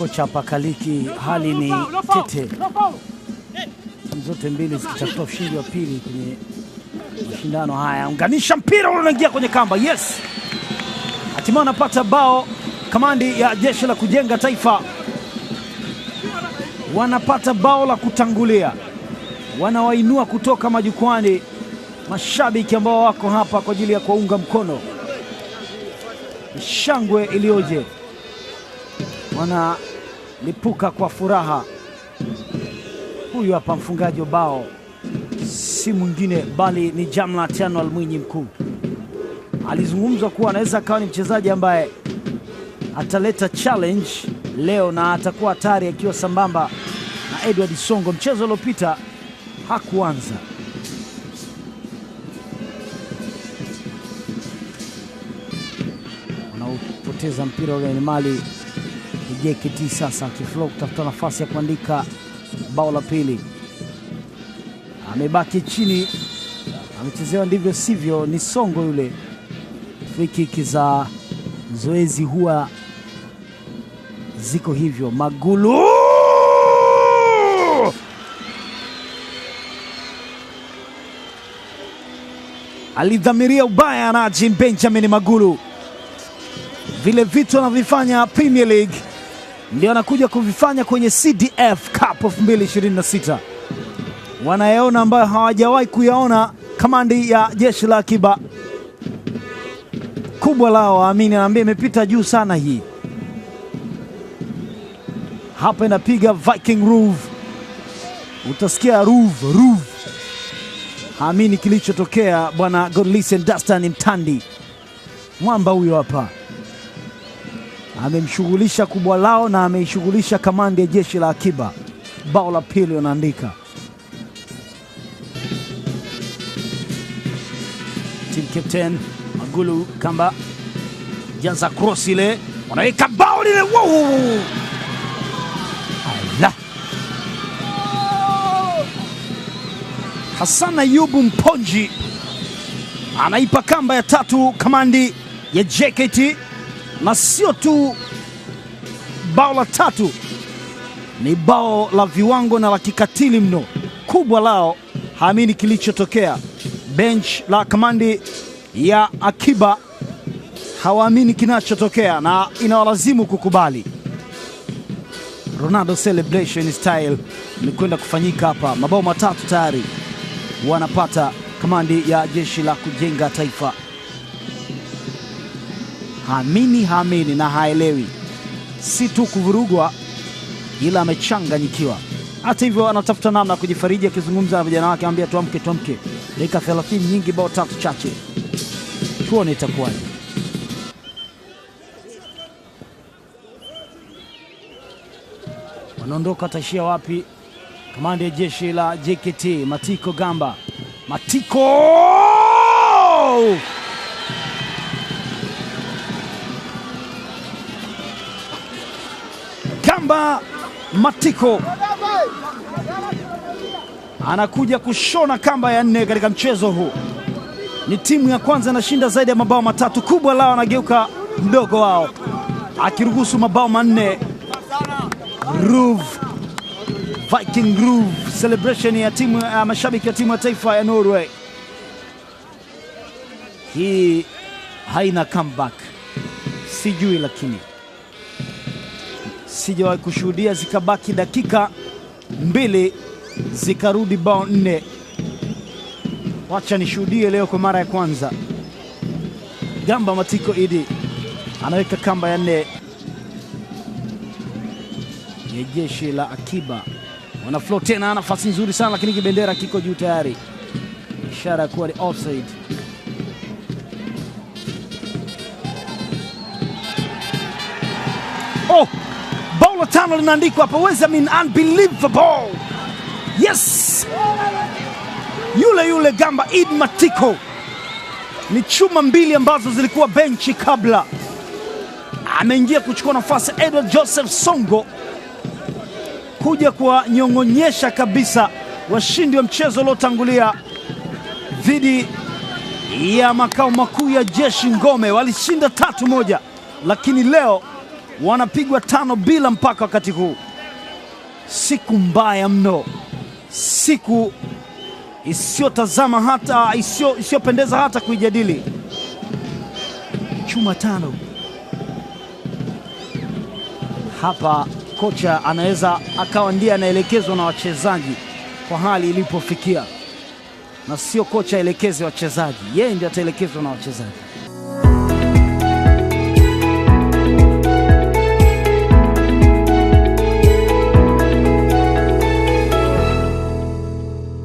kocha pakaliki, hali ni tete, zote mbili zikitafuta ushindi wa pili kwenye mashindano haya. Unganisha mpira unaingia kwenye kamba, yes, hatimaye anapata bao. Kamandi ya Jeshi la Kujenga Taifa wanapata bao la kutangulia, wanawainua kutoka majukwani mashabiki ambao wako hapa kwa ajili ya kuunga mkono. Shangwe iliyoje, wanalipuka kwa furaha. Huyu hapa mfungaji wa bao, si mwingine bali ni Jamlat January Mwinyi Mkuu. Alizungumzwa kuwa anaweza akawa ni mchezaji ambaye ataleta challenge leo na atakuwa hatari akiwa sambamba na Edward Songo. Mchezo uliopita hakuanza. Wanaopoteza mpira ule ni mali JKT sasa akiflow kutafuta nafasi ya kuandika bao la pili. Amebaki chini, amechezewa ndivyo sivyo, ni Songo yule. Free kick za zoezi huwa ziko hivyo. Magulu alidhamiria ubaya na Jim Benjamin Magulu. Vile vitu anavifanya Premier League ndio anakuja kuvifanya kwenye CDF Cup of 2026. Wanayaona ambayo hawajawahi kuyaona kamandi ya Jeshi la Akiba. Kubwa lao Amini anaambia imepita juu sana hii. Hapa inapiga Viking Ruve. Utasikia Ruve. Amini kilichotokea bwana Godlisten Dastan Mtandi. Mwamba huyo hapa amemshughulisha kubwa lao na ameishughulisha kamandi ya Jeshi la Akiba. Bao la pili wanaandika. Team captain Magulu Kamba jaza cross ile, wanaweka bao lile. Wow! Ala! Hassan Ayubu Mponji anaipa kamba ya tatu kamandi ya JKT, na sio tu bao la tatu, ni bao la viwango na la kikatili mno. Kubwa lao haamini kilichotokea. Bench la kamandi ya Akiba hawaamini kinachotokea na inawalazimu kukubali. Ronaldo celebration style imekwenda kufanyika hapa. Mabao matatu tayari wanapata kamandi ya Jeshi la Kujenga Taifa. Haamini na haelewi, si tu kuvurugwa ila amechanganyikiwa. Hata hivyo anatafuta namna kujifariji, akizungumza na vijana wake, anambia tuamke. Dakika 30 nyingi, bao tatu chache, tuone itakuwaje. Wanaondoka, ataishia wapi kamandi ya Jeshi la JKT? Matiko Gamba, Matiko anakuja kushona kamba ya 4 katika mchezo huu. Ni timu ya kwanza inashinda zaidi ya mabao matatu. Kubwa lao anageuka mdogo wao, akiruhusu mabao 4. Ruve, Viking Ruve, celebration ya timu ya mashabiki ya timu ya taifa ya Norway. Hii haina comeback, sijui, lakini sijawahi kushuhudia zikabaki dakika 2 zikarudi bao 4. Wacha nishuhudie leo kwa mara ya kwanza. Gamba Matiko Idi anaweka kamba ya 4 ya Jeshi la Akiba. Wana flow tena, nafasi nzuri sana, lakini kibendera kiko juu tayari, ishara ya kuwa ni offside. Oh, bao la 5 linaandikwa hapa. Unbelievable. Yes, yule Gamba Id Matiko. Ni chuma 2 ambazo zilikuwa benchi kabla. Ameingia kuchukua nafasi Edward Joseph Songo, kuja kwa nyong'onyesha kabisa washindi wa mchezo uliotangulia dhidi ya makao makuu ya Jeshi Ngome. Walishinda 3-1, lakini leo wanapigwa 5-0 mpaka wakati huu. Siku mbaya mno, siku isiyotazama hata isiyopendeza hata kuijadili. Chuma 5 hapa, kocha anaweza akawa ndiye anaelekezwa na wachezaji kwa hali ilipofikia, na sio kocha elekeze wachezaji, yeye ndiye ataelekezwa na wachezaji.